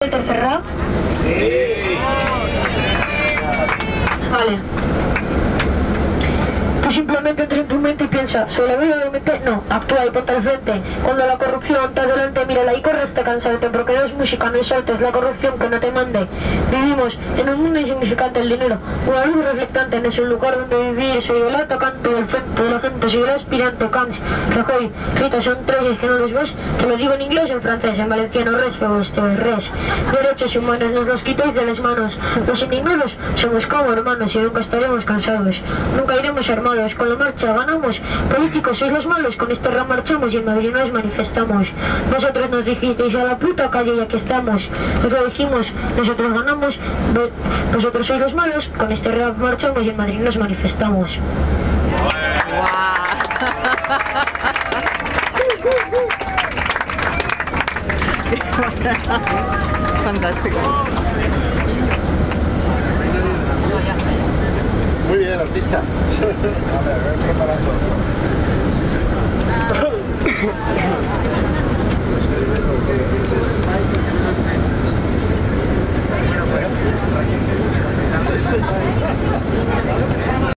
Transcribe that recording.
¿El tercer rap? Sí. Vale. Tú simplemente entra en tu mente y piensa, ¿soy la vida de mente? No, actúa y ponte al frente. Cuando la corrupción te adelante, mírala y corre hasta cansarte, porque no es música, no es arte, es la corrupción que no te mande. Vivimos en un mundo insignificante, el dinero, una luz reflectante, en ese lugar donde vivir. Soy el atacante del frente de la gente, soy el aspirante, Camps, Rajoy, Rita, son tres, es que no los ves. Te lo digo en inglés o en francés, en valenciano, res, pero esto es res. Derechos humanos, nos los quitéis de las manos. Los enemigos somos como hermanos y nunca estaremos cansados. Nunca iremos armados. Con la marcha ganamos. Políticos sois los malos, con este rap marchamos y en Madrid nos manifestamos. Nosotros nos dijisteis a la puta calle y aquí estamos. Os lo dijimos, nosotros ganamos. Vosotros sois los malos, con este rap marchamos y en Madrid nos manifestamos. Fantástico. Muy bien, artista. A ver, preparando.